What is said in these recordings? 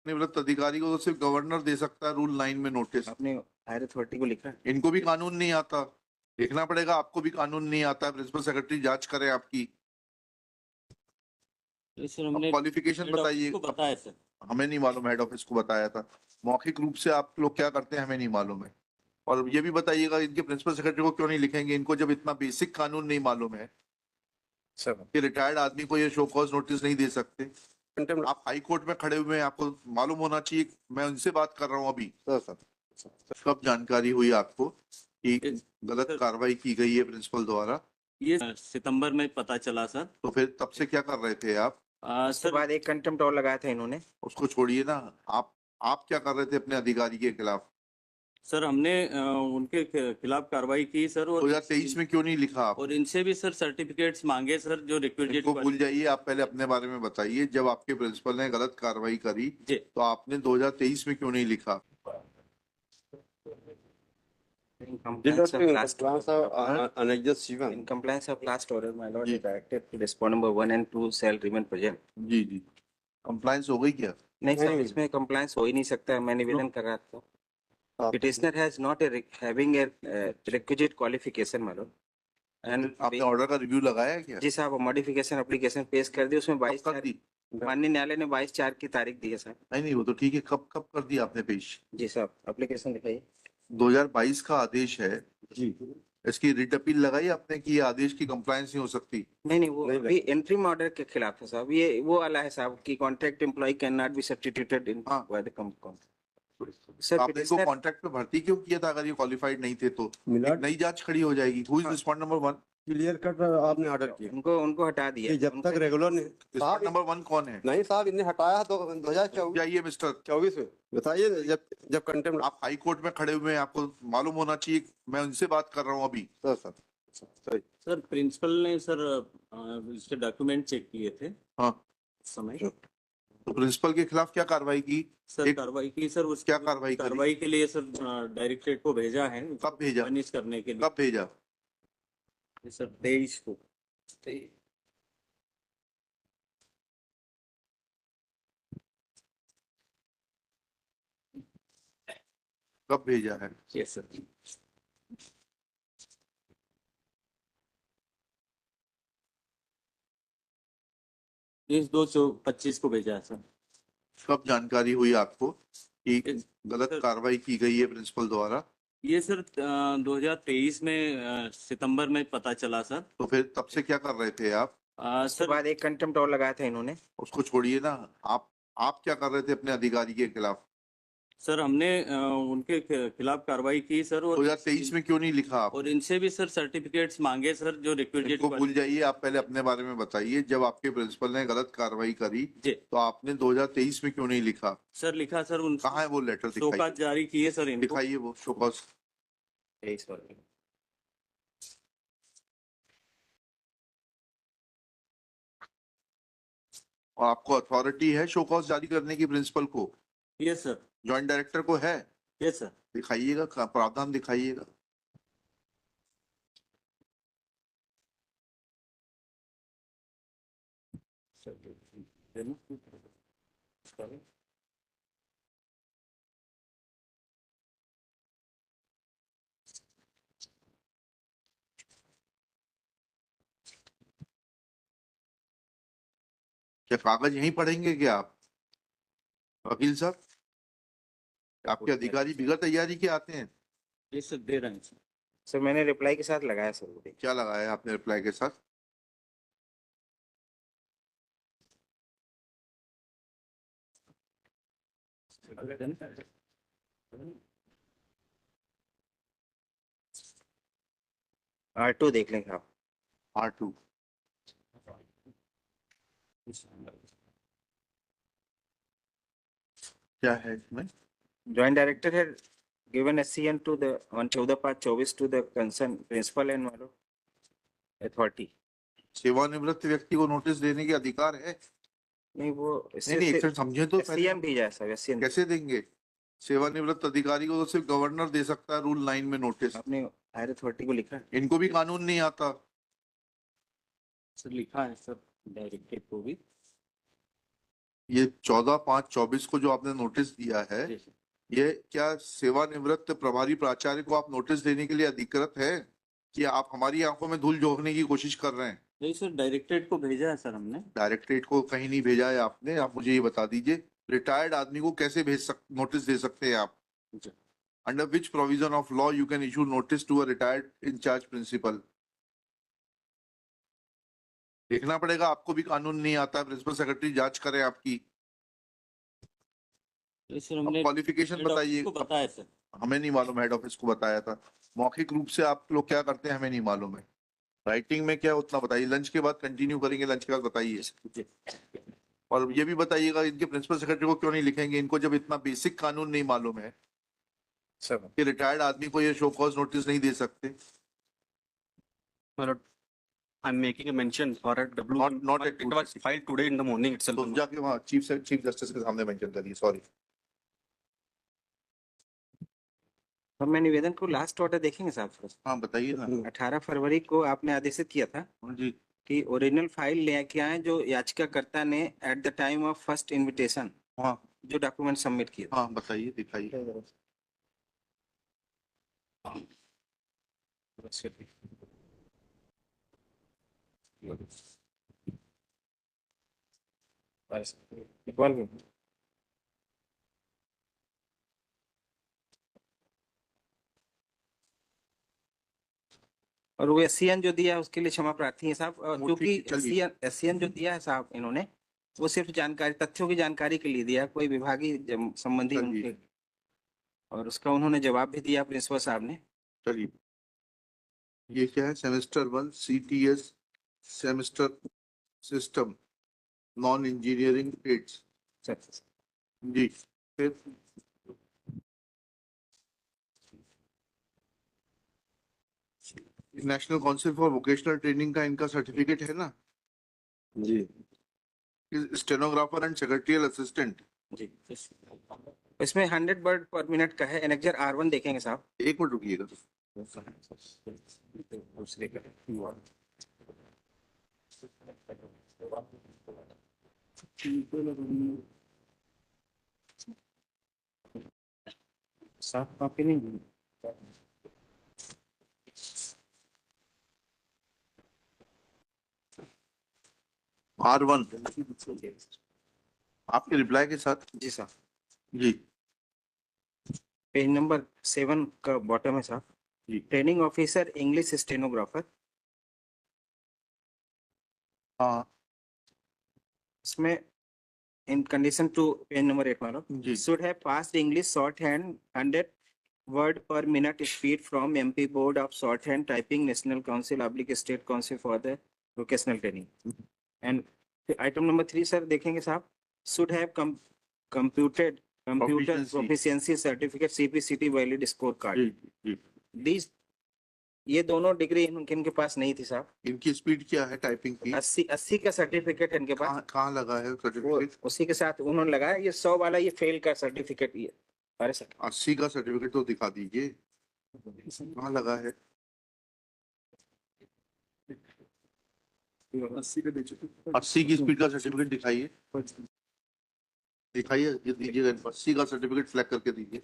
निवृत्त अधिकारी को तो सिर्फ गवर्नर दे सकता है रूल 9 में नोटिस। आपने हायर अथॉरिटी को लिखा है? इनको भी कानून नहीं आता, देखना पड़ेगा। आपको भी कानून नहीं आता है, प्रिंसिपल सेक्रेटरी जांच करे आपकी। सर हमने क्वालिफिकेशन हेड ऑफिस बताइए। को बताया सर। हमें नहीं मालूम, हेड ऑफिस को बताया था। मौखिक रूप से आप लोग क्या करते हैं हमें नहीं मालूम है। और ये भी बताइएगा इनके प्रिंसिपल सेक्रेटरी को क्यों नहीं लिखेंगे, इनको जब इतना बेसिक कानून नहीं मालूम है सर कि रिटायर्ड आदमी को ये शो कॉज नोटिस नहीं दे सकते। आप हाई कोर्ट में खड़े हुए हैं, आपको मालूम होना चाहिए। मैं उनसे बात कर रहा हूँ अभी। कब जानकारी हुई आपको कि गलत कार्रवाई की गई है प्रिंसिपल द्वारा? ये सितंबर में पता चला सर। तो फिर तब से क्या कर रहे थे आप? उसके बाद एक कंटेम्प्ट और लगाया था इन्होंने। उसको छोड़िए ना, आप क्या कर रहे थे अपने अधिकारी के खिलाफ? सर हमने उनके खिलाफ कार्रवाई की सर। और 2023 में क्यों नहीं लिखा आप? और इनसे भी सर सर्टिफिकेट्स मांगे सर, जो रिक्विजिट। इनको भूल जाइए, आप पहले अपने बारे में बताइए। जब आपके प्रिंसिपल ने गलत कार्रवाई करी जी। तो आपने 2023 में क्यों नहीं लिखा? In compliance of last In order, my lord, जी। the directive to respond number 1 and 2 shall remain present. Ji ji, compliance हो गई क्या? नहीं सर, नहीं। इसमें compliance हो ही नहीं सकता है। मैं निवेदन कर रहा था। Petitioner has not having a requisite qualification, my lord. And आपने ऑर्डर का रिव्यू लगाया है क्या? जी साहब, मॉडिफिकेशन एप्लीकेशन पेश कर दी, उसमें कब 22 कर दी? माननीय न्यायालय ने 22/4 की तारीख दी है सर। नहीं, वो तो ठीक है। कब कब कर दी आपने पेश? जी साहब, एप्लीकेशन दिखाइए। 2022 का आदेश है जी। इसकी रिट अपील लगाई आपने कि ये आदेश की कंप्लायंस नहीं हो सकती? नहीं, वो नहीं, अभी एंट्रीम ऑर्डर के खिलाफ है साहब। ये वो वाला है साहब कि contract employ can not be substituted in हाँ। By the company. सर, आपने इनको कॉन्ट्रैक्ट पे भर्ती क्यों किया था? अगर ये क्वालिफाइड नहीं थे तो एक नई जांच खड़ी हो जाएगी। Who is respond number 1? Clear cut आपने ऑर्डर किया उनको हटा दिया। कि जब तक रेगुलर नहीं रिस्पॉन्ड नंबर 1 कौन है? नहीं साहब, इन्हें हटाया तो 2024 जाइए मिस्टर। में बताइए। जब कंटेम्प्ट आप हाई कोर्ट में खड़े हुए हैं, आपको मालूम होना चाहिए। मैं उनसे बात कर रहा हूँ अभी। सर सर प्रिंसिपल ने सर इसके डॉक्यूमेंट चेक किए थे हाँ, उस समय। तो प्रिंसिपल के खिलाफ क्या कार्रवाई की? सर एक- कार्रवाई की सर। उस क्या कार्रवाई करी? कार्रवाई के लिए सर डायरेक्टरेट को भेजा है। कब भेजा? पनिश करने के लिए। कब भेजा? सर 23 को। कब भेजा है? Yes sir. 22/2/25 को भेजा है सर। कब जानकारी हुई आपको कि गलत सर- कार्रवाई की गई है प्रिंसिपल द्वारा? ये सर 2023 में सितंबर में पता चला सर। तो फिर तब से क्या कर रहे थे आप? उसके बाद एक कंटेम्प्ट और लगाया था इन्होंने। उसको छोड़िए ना, आप क्या कर रहे थे अपने अधिकारी के खिलाफ? सर हमने उनके खिलाफ कार्रवाई की सर। और 2023 में क्यों नहीं लिखा आप? और इनसे भी सर सर्टिफिकेट्स मांगे सर, जो रिक्विजिट। इनको भूल जाइए, आप पहले अपने बारे में बताइए। जब आपके प्रिंसिपल ने गलत कार्रवाई करी जी। तो आपने 2023 में क्यों नहीं लिखा? सर लिखा सर। उन कहाँ है वो लेटर? शोकाज दिखाइए, जारी किए सर इनको। दिखाइए वो शोकॉज। 23 वाले। और आपको अथॉरिटी है शोकॉज जारी करने की प्रिंसिपल को? Yes sir. जॉइंट डायरेक्टर को है? Yes sir. दिखाइएगा, प्रावधान दिखाइएगा। क्या कागज यहीं पढ़ेंगे क्या आप वकील साहब? आपके अधिकारी बिगड़ तैयारी के आते हैं? ये सर दे रहे हैं सर। सर मैंने रिप्लाई के साथ लगाया सर वो। क्या लगाया आपने रिप्लाई के साथ? R2 देख लेंगे आप। R2 क्या है इसमें? Joint Director had given SCN to the on 14/24 to the concerned principal and authority. सेवानिवृत्त व्यक्ति को नोटिस देने के अधिकार है? नहीं, वो नहीं, एक सेकंड समझे तो पहले। SCN भेजा है सर। SCN कैसे देंगे? सेवानिवृत्त अधिकारी को तो सिर्फ गवर्नर दे सकता है रूल 9 में नोटिस। आपने हायर अथॉरिटी को लिखा है? इनको भी कानून नहीं आता। सर लिखा है सर डायरेक्टरेट को भी। ये 14/5/24 को जो आपने नोटिस दिया है, ये क्या सेवानिवृत्त प्रभारी प्राचार्य को आप नोटिस देने के लिए अधिकृत है कि आप हमारी आंखों में धूल झोंकने की कोशिश कर रहे हैं? नहीं सर, डायरेक्टरेट को भेजा है सर हमने। डायरेक्टरेट को कहीं नहीं भेजा है आपने, आप मुझे ये बता दीजिए। रिटायर्ड आदमी को कैसे नोटिस दे सकते हैं आप? Under which provision of law you can issue notice to a retired incharge principal? देखना पड़ेगा, आपको भी कानून नहीं आता, प्रिंसिपल सेक्रेटरी जांच करे आपकी। नहीं सर, हमने क्वालिफिकेशन हेड ऑफिस बताइए। को बताया सर। हमें नहीं मालूम, हेड ऑफिस को बताया था। मौखिक रूप से आप लोग क्या करते हैं हमें नहीं मालूम है। राइटिंग में क्या उतना बताइए, लंच के बाद कंटिन्यू करेंगे, लंच के बाद बताइए। और ये भी बताइएगा इनके प्रिंसिपल सेक्रेटरी को क्यों नहीं लिखेंगे, इनको जब इतना बेसिक कानून नहीं मालूम है कि रिटायर्ड आदमी को ये शो कॉज नोटिस नहीं दे सकते। I'm making a mention for a W. Not a It was filed today in the morning itself. तो जाके वहाँ चीफ जस्टिस के सामने मेंशन करिए। सॉरी। हम मैं निवेदन को लास्ट ऑर्डर देखेंगे साहब। हाँ बताइए ना। 18 फरवरी को आपने आदेशित किया था जी कि ओरिजिनल फाइल लेके आए जो याचिकाकर्ता ने at the time of first invitation हाँ जो डॉक्यूमेंट सबमिट किए थे। हाँ बताइए, दिखाइए। और वो एससीएन जो दिया है उसके लिए क्षमा प्रार्थी है साहब, वो क्योंकि ठीक है, चलिए। एससीएन जो दिया है साहब इन्होंने वो सिर्फ जानकारी, तथ्यों की जानकारी के लिए दिया है, कोई विभागीय संबंधी चलिए। उनके, और उसका उन्होंने जवाब भी दिया प्रिंसिपल साहब ने। चलिए, ये क्या है? Semester 1 CTS semester system non engineering aids. जी फिर national council for vocational training का इनका सर्टिफिकेट है ना? जी स्टेनोग्राफर एंड सेक्रेटरियल असिस्टेंट। जी, इसमें 100 वर्ड पर मिनट का है। एनेक्जर R1 देखेंगे साहब। एक मिनट रुकिएगा। साफ कॉपी नहीं। R1 आपके रिप्लाई के साथ। जी साहब, जी पेज नंबर 7 का बॉटम है साहब। जी ट्रेनिंग ऑफिसर इंग्लिश स्टेनोग्राफर। हाँ इसमें in condition to page number 8 मानो जी should have passed English shorthand 100 word per minute speed from MP Board of Shorthand Typing National Council / State Council for the Vocational Training। And item number 3 sir देखेंगे साहब, should have computer Proficiency. proficiency certificate CPCT valid scorecard। Ji. These ये दोनों degree इनके पास नहीं थी साहब। इनकी speed क्या है टाइपिंग की? 80 का सर्टिफिकेट इनके पास। कहाँ लगा है वो सर्टिफिकेट? उसी के साथ उन्होंने लगाया ये 100 वाला, ये फेल का सर्टिफिकेट। ये अरे सर 80 का सर्टिफिकेट तो दिखा दीजिए, कहाँ लगा है? 80 की स्पीड का सर्टिफिकेट दिखाइए, दिखाइए, ये दीजिएगा। 80 का सर्टिफिकेट फ्लैग करके दीजिए।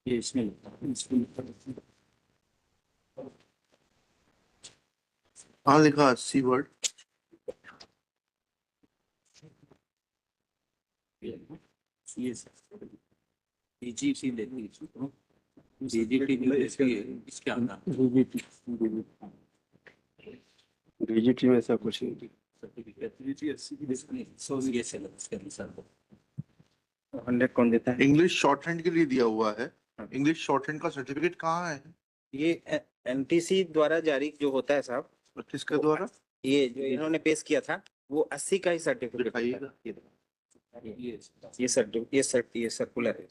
ये इसमें कहाँ लिखा 80 वर्ड? ये DGT लेती है, DGT भी लेती है, इसके अंदर डीजीटी में ऐसा कुछ नहीं। ये सिलेबस के अनुसार 100 कौन देता है? इंग्लिश शॉर्ट हैंड के लिए दिया हुआ है। इंग्लिश शॉर्ट हैंड का सर्टिफिकेट कहाँ है? ये NTC द्वारा जारी जो होता है साहब, किसके द्वारा? ये जो इन्होंने पेश किया था वो 80 का ही सर्टिफिकेट दिखाइएगा। ये सर्कुलर है।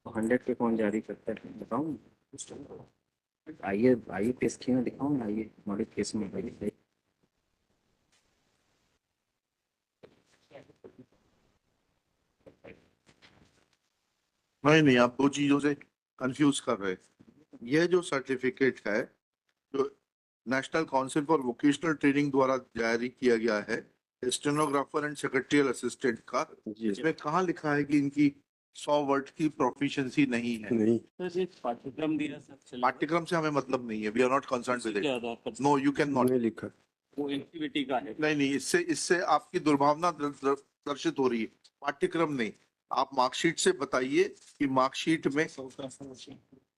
100 पे कौन जारी करता है बताऊँ? आइए आइए पेश में दिखाऊँ, आइए नोटिफिकेशन में आइए। नहीं नहीं, आप दो चीजों से कंफ्यूज कर रहे हैं। यह जो सर्टिफिकेट है, जो national council for vocational training द्वारा जारी किया गया है, स्टेनोग्राफर एंड सेक्रेटरियल असिस्टेंट का, जी इसमें कहाँ लिखा है कि इनकी 100 वर्ड की प्रोफिशिएंसी नहीं है? नहीं, सर ये पाठ्यक्रम दिया सर चलेगा? पाठ्यक्रम से हमें मतलब नहीं है, we are not concern with इसके इट। आधार पर नो, यू कैन नॉट। नहीं लिखा। वो एक्टिविटी का है। नहीं नहीं, इससे इससे आपकी दुर्भावना दर्शित हो रही है। पाठ्यक्रम नहीं, आप मार्कशीट से बताइए कि मार्कशीट में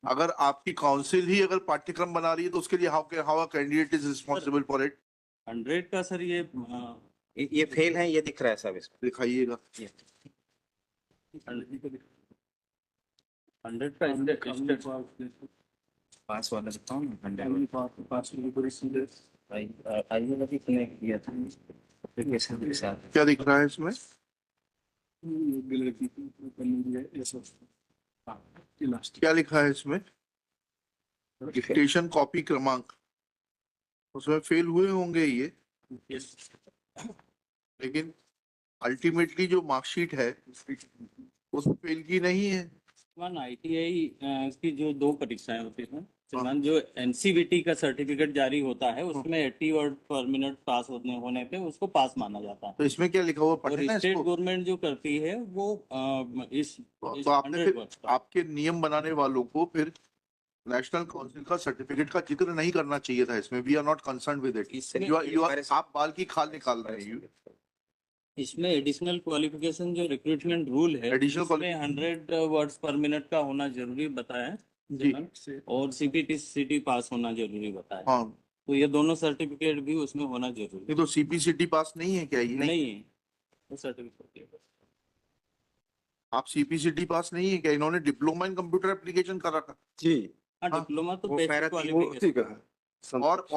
अगर आपकी काउंसिल ही अगर पाठ्यक्रम बना रही है तो उसके लिए how a candidate is responsible for it? 100 का सर ये ये फेल है, ये दिख रहा है सब इसमें। दिखाइएगा। 100 का पास वाला दिखाऊँ ना, 100 आइए अभी कितने किया था एप्लीकेशन के साथ। क्या दिख रहा है इसमें? क्या लिखा है इसमें? डिक्टेशन कॉपी क्रमांक, उसमें फेल हुए होंगे ये, लेकिन अल्टीमेटली जो मार्कशीट है उसमें फेल की नहीं है। वन आईटीआई की जो 2 परीक्षाएं होती हैं, श्रीमान, जो एनसीवीटी का सर्टिफिकेट जारी होता है उसमें 80 वर्ड पर मिनट पास होने पे उसको पास माना जाता है। तो इसमें क्या लिखा हुआ और पढ़े ना स्टेट इसको। गवर्नमेंट जो करती है वो इस तो आपने 100 फिर वर्ड आपके नियम बनाने वालों को फिर नेशनल काउंसिल का सर्टिफिकेट का जिक्र नहीं करना चाहिए था इसमें। We are not concern with it. इसमें आप बाल की खाल निकाल रहे हैं। इसमें एडिशनल क्वालिफिकेशन जो रिक्रूटमेंट रूल है Additional उसमें 100 वर्ड्स पर मिनट का होना जरूरी बताया है जी। और सीपीटी सीटी पास होना जरूरी बताया। हाँ, तो ये दोनों सर्टिफिकेट भी उसमें होना जरूरी ये तो सीपीसीटी पास नहीं है क्या ये? नहीं है। वो सर्टिफिकेट आप सीपीसीटी पास नहीं है क्या? इन्होंने डिप्लोमा इन कंप्यूटर एप्लीकेशन कर रखा। जी, हाँ, हाँ, डिप्लोमा तो वो बेसिक पैरा वो क्वालिफिकेशन। उसी का है।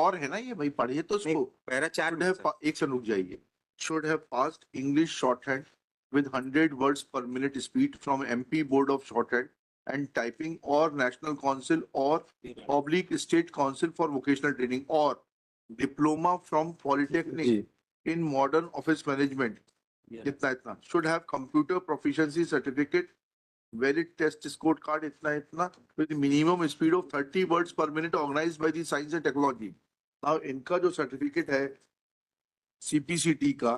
और है ना ये भाई, पढ़िए तो नहीं, इसको। पैरा 4 should में have सर। एक से रुक जाइए। should have passed English shorthand with 100 words per minute speed from MP Board of Shorthand and Typing or National Council or oblique State Council for Vocational Training or diploma from Polytechnic ji, in Modern Office Management. इतना should have computer proficiency certificate, valid test score card, इतना with minimum speed of 30 words per minute organized by the Science and Technology. Now इनका जो certificate है CPCT का,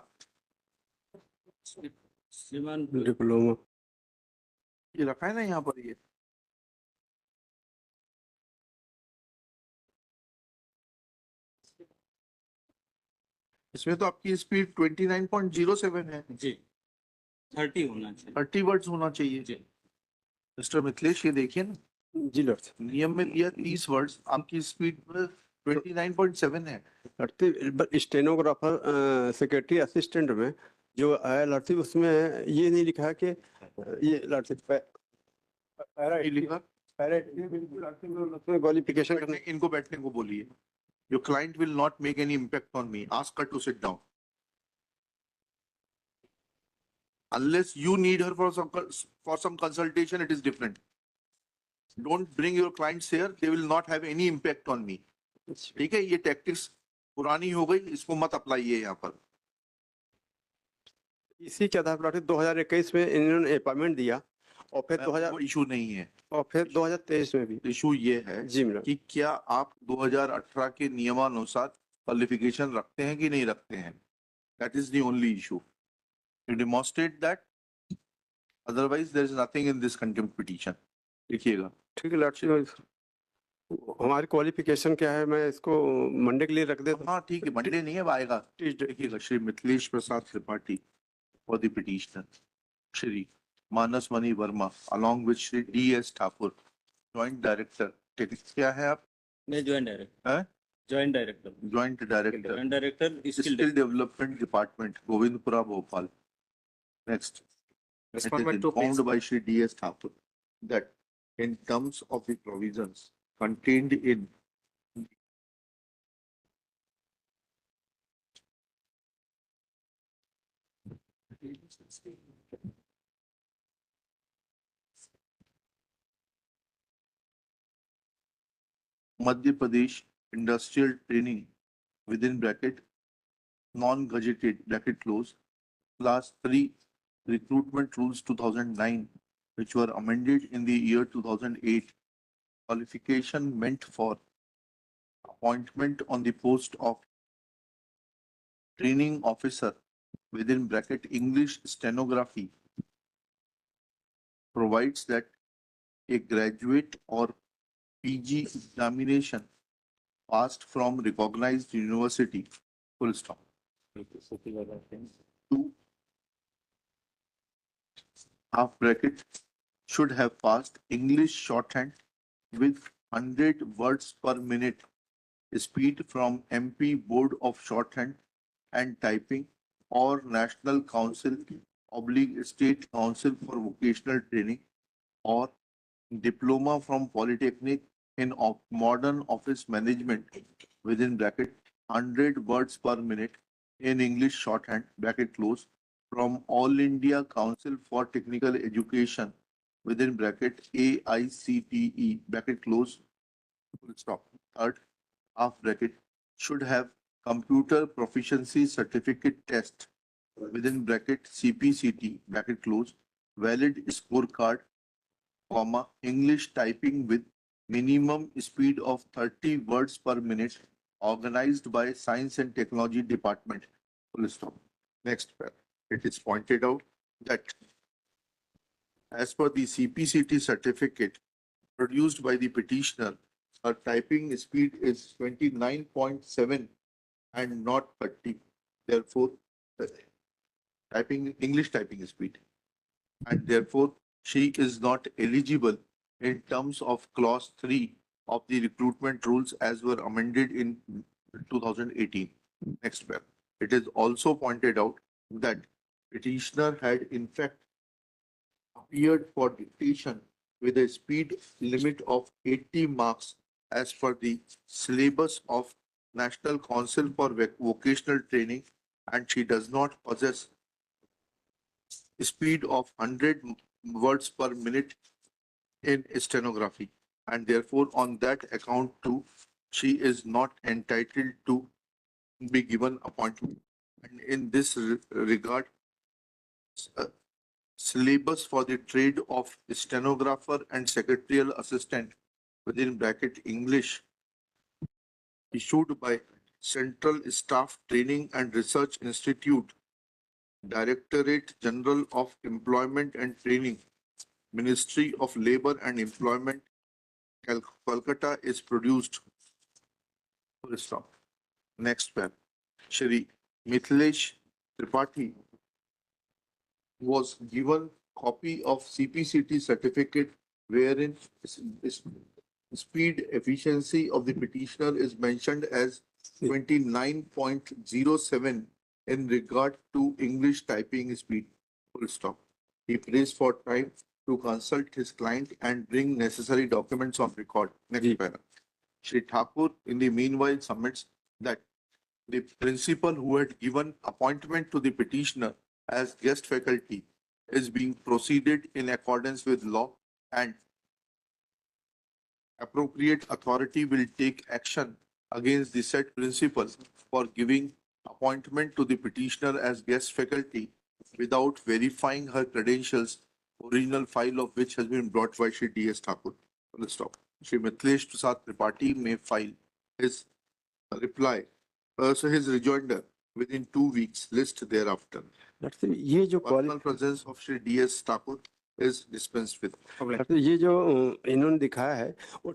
श्रीमान diploma. ये रखा है ना यहाँ पर, ये इसमें तो आपकी स्पीड 29.07 है। जी 30 होना चाहिए। 30 वर्ड्स होना चाहिए। जी मिस्टर मिथिलेश, ये देखिए ना, जी लॉर्ड, नियम में दिया 30 वर्ड्स, आपकी स्पीड 29.7 है। स्टेनोग्राफर सेक्रेटरी असिस्टेंट में जो है लड़ती, उसमें ये नहीं लिखा है कि ये लड़ती ये लिखा, क्वालिफिकेशन करने। इनको बैठने को बोलिए। Your client will not make any impact on me. Ask her to sit down. Unless you need her for some consultation, it is different. Don't bring your clients here. They will not have any impact on me. ठीक है, ये tactics पुरानी हो गई, इसको मत apply यहाँ पर। इसी के आधार पर 2021 में इन्होंने अपॉइंटमेंट दिया और फिर 2000 वो इशू नहीं है। और फिर 2023 में भी। इशू ये है जी मैडम, कि क्या आप 2018 के नियमानुसार क्वालिफिकेशन रखते हैं कि नहीं रखते हैं? That is the only issue. You demonstrate that, otherwise there is nothing in this contempt petition. लिखिएगा। ठीक है लॉर्ड, हमारी क्वालिफिकेशन क्या है, मैं इसको मंडे के लिए रख देता हूँ। हाँ ठीक है, मंडे नहीं है, अब आएगा। देखिएगा, Shri Mithilesh Prasad Tripathi for the petitioner, Shri Manas Mani Verma along with Shri DS Thakur, joint director. क्या है आप? मैं ज्वाइंट डायरेक्टर। हैं? Joint director. Joint director, joint director skill development department, Govindpura, Bhopal. Next, it is Respondent to informed by Shri DS Thakur that in terms of the provisions contained in Madhya Pradesh Industrial Training within bracket non-gazetted bracket close class 3 recruitment rules 2009 which were amended in the year 2008 qualification meant for appointment on the post of training officer within bracket English stenography provides that a graduate or PG examination passed from recognized university full stop. Two half bracket should have passed English shorthand with 100 words per minute speed from MP Board of Shorthand and Typing or National Council / State Council for Vocational Training or diploma from Polytechnic in modern office management within bracket 100 words per minute in English shorthand bracket close from All India Council for Technical Education within bracket AICTE bracket close full stop. Third half bracket should have computer proficiency certificate test within bracket CPCT bracket close valid scorecard comma English typing with minimum speed of 30 words per minute organized by Science and Technology Department full stop. Next paragraph. It is pointed out that as per the CPCT certificate produced by the petitioner, her typing speed is 29.7 and not 30. Therefore, English typing speed, and therefore she is not eligible in terms of clause 3 of the recruitment rules as were amended in 2018. Next paragraph. It is also pointed out that petitioner had in fact appeared for dictation with a speed limit of 80 marks as per the syllabus of National Council for Vocational Training, and she does not possess speed of 100 words per minute in stenography, and therefore on that account too she is not entitled to be given appointment. And in this regard, syllabus for the trade of stenographer and secretarial assistant within bracket English issued by Central Staff Training and Research Institute, Directorate General of Employment and Training, Ministry of Labour and Employment, Kolkata is produced. Full stop. Next paragraph. Shri Mithilesh Tripathi was given copy of CPCT certificate wherein speed efficiency of the petitioner is mentioned as 29.07 in regard to English typing speed. Full stop. He prays for time to consult his client and bring necessary documents on record. Next paragraph. Shri Thakur in the meanwhile submits that the principal who had given appointment to the petitioner as guest faculty is being proceeded in accordance with law, and appropriate authority will take action against the said principal for giving appointment to the petitioner as guest faculty without verifying her credentials, original file of which has been brought by Shri D.S. Thakur. Full stop. Shri Mithilesh Prasad Tripathi may file his reply, so his rejoinder within 2 weeks, list thereafter. ये जो Personal presence of Shri D.S. Thakur is dispensed with. ये जो इन्होंने दिखाया है वो